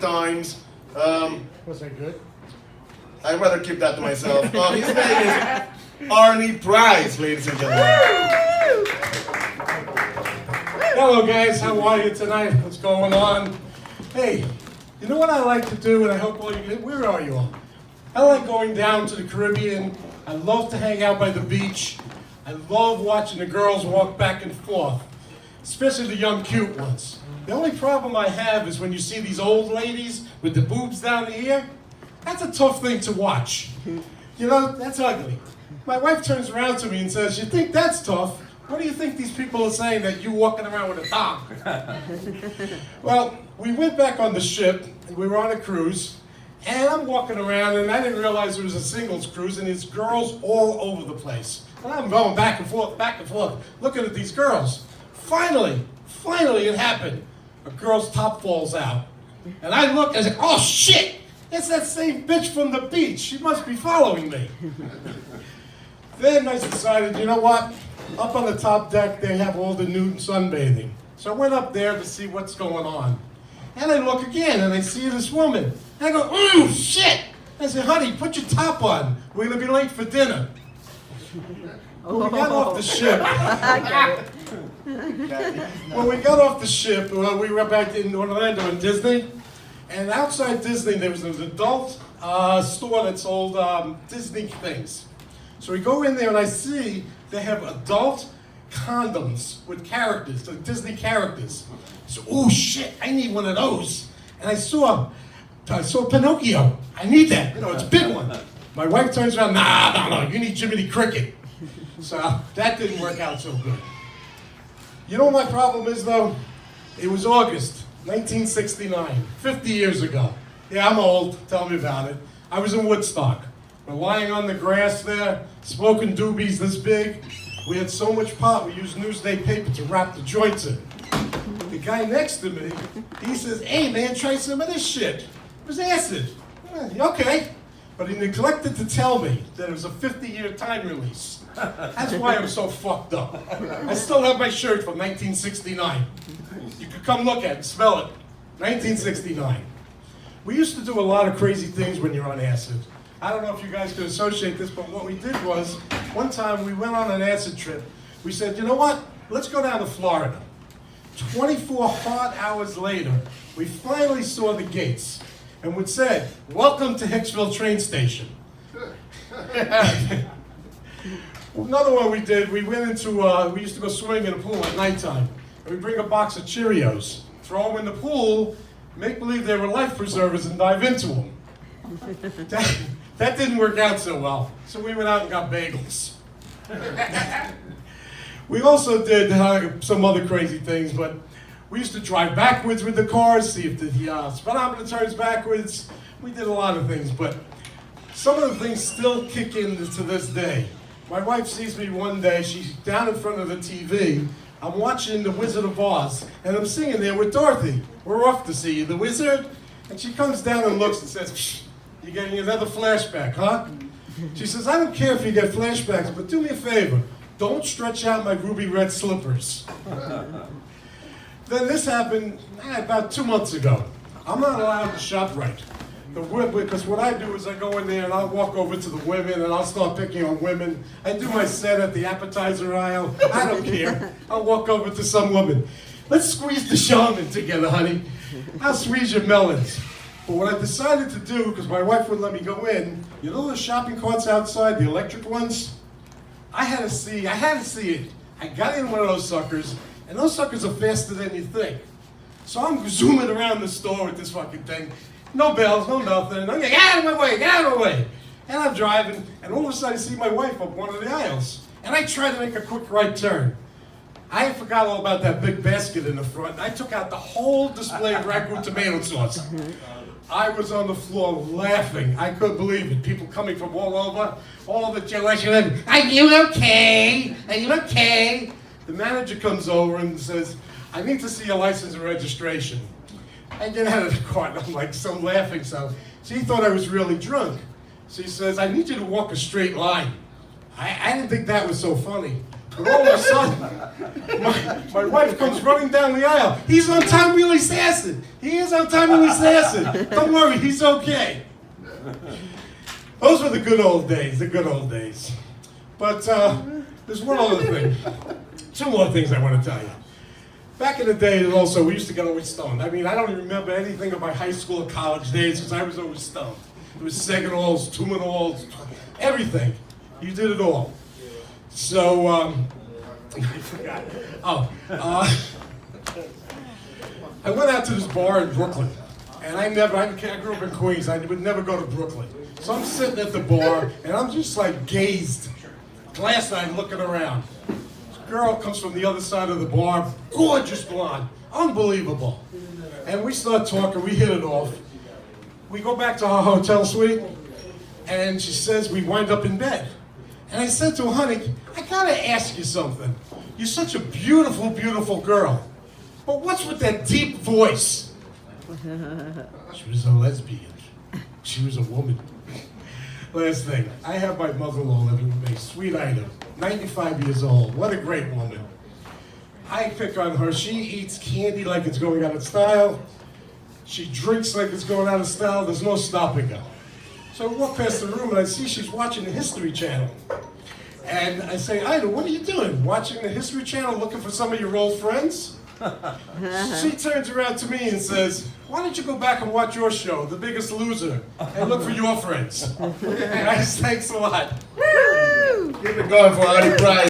times. Was that good? I'd rather keep that to myself. His name is Arnie Price, ladies and gentlemen. Hello guys, how are you tonight? What's going on? Hey, you know what I like to do, and I hope all you, where are you all? I like going down to the Caribbean. I love to hang out by the beach. I love watching the girls walk back and forth, especially the young cute ones. The only problem I have is when you see these old ladies with the boobs down the ear. That's a tough thing to watch. You know, that's ugly. My wife turns around to me and says, "You think that's tough? What do you think these people are saying that you walking around with a thong?" Well, we went back on the ship, and we were on a cruise, and I'm walking around, and I didn't realize it was a singles cruise, and there's girls all over the place. And I'm going back and forth, looking at these girls. Finally it happened. A girl's top falls out. And I look and I say, "Oh shit! It's that same bitch from the beach. She must be following me." Then I decided, you know what? Up on the top deck, they have all the nude sunbathing. So I went up there to see what's going on. And I look again, and I see this woman. And I go, "Ooh, shit!" I said, "Honey, put your top on. We're going to be late for dinner." When we got off the ship, we were back in Orlando in Disney. And outside Disney, there was an adult store that sold Disney things. So we go in there, and I see they have adult condoms with characters, the Disney characters. So, oh shit, I need one of those. And I saw Pinocchio. I need that. You know, it's a big one. My wife turns around, no, you need Jiminy Cricket. So that didn't work out so good. You know what my problem is, though? It was August 1969, 50 years ago. Yeah, I'm old. Tell me about it. I was in Woodstock. We're lying on the grass there, smoking doobies this big. We had so much pot, we used Newsday paper to wrap the joints in. The guy next to me, he says, "Hey man, try some of this shit. It was acid." Okay. But he neglected to tell me that it was a 50-year time release. That's why I'm so fucked up. I still have my shirt from 1969. You could come look at it, smell it. 1969. We used to do a lot of crazy things when you're on acid. I don't know if you guys could associate this, but what we did was, one time we went on an acid trip. We said, you know what? Let's go down to Florida. 24 hard hours later, we finally saw the gates. And we said, "Welcome to Hicksville train station." Another one we did, we went into, we used to go swimming in a pool at nighttime. And we bring a box of Cheerios, throw them in the pool, make believe they were life preservers and dive into them. That didn't work out so well, so we went out and got bagels. We also did some other crazy things, but we used to drive backwards with the cars, see if the speedometer turns backwards. We did a lot of things, but some of the things still kick in to this day. My wife sees me one day, she's down in front of the TV. I'm watching The Wizard of Oz, and I'm singing there with Dorothy. We're off to see the wizard. And she comes down and looks and says, "Psh, you're getting another flashback, huh?" She says, "I don't care if you get flashbacks, but do me a favor. Don't stretch out my ruby red slippers." Then this happened about 2 months ago. I'm not allowed to shop right. Because what I do is I go in there and I'll walk over to the women and I'll start picking on women. I do my set at the appetizer aisle. I don't care. I'll walk over to some woman. "Let's squeeze the shaman together, honey. I'll squeeze your melons." But what I decided to do, because my wife wouldn't let me go in, you know those shopping carts outside, the electric ones? I had to see it. I got in one of those suckers, and those suckers are faster than you think. So I'm zooming around the store with this fucking thing. No bells, no nothing. I'm like, "Get out of my way, get out of my way." And I'm driving, and all of a sudden I see my wife up one of the aisles. And I try to make a quick right turn. I forgot all about that big basket in the front. I took out the whole display of ragu tomato sauce. I was on the floor laughing. I couldn't believe it. People coming from all over, all the generation. "Are you okay? Are you okay?" The manager comes over and says, "I need to see your license and registration." I get out of the car and I'm like so laughing. So she thought I was really drunk. She says, "I need you to walk a straight line." I didn't think that was so funny. But all of a sudden, my wife comes running down the aisle. He's on Tom Wheeler's acid. He is on Tom Wheeler's acid. Don't worry, he's okay. Those were the good old days, the good old days. But there's one other thing. Two more things I want to tell you. Back in the day, also, we used to get always stoned. I mean, I don't even remember anything of my high school or college days because I was always stoned. It was Seganol's, Tumanol's, everything. You did it all. So, I forgot. I went out to this bar in Brooklyn. And I grew up in Queens. I would never go to Brooklyn. So I'm sitting at the bar, and I'm just like gazed, glass-eyed looking around. Girl comes from the other side of the bar, gorgeous blonde, unbelievable. And we start talking, we hit it off. We go back to her hotel suite, and she says we wind up in bed. And I said to her, honey, I gotta ask you something. You're such a beautiful, beautiful girl. But what's with that deep voice? She was a lesbian. She was a woman. Last thing, I have my mother-in-law living with me, sweet Ida, 95 years old. What a great woman. I pick on her. She eats candy like it's going out of style. She drinks like it's going out of style. There's no stopping her. So I walk past the room and I see she's watching the History Channel. And I say, Ida, what are you doing? Watching the History Channel looking for some of your old friends? She turns around to me and says, why don't you go back and watch your show, The Biggest Loser, and look for your friends? And I say, thanks a lot. Keep it going for Arnie Price.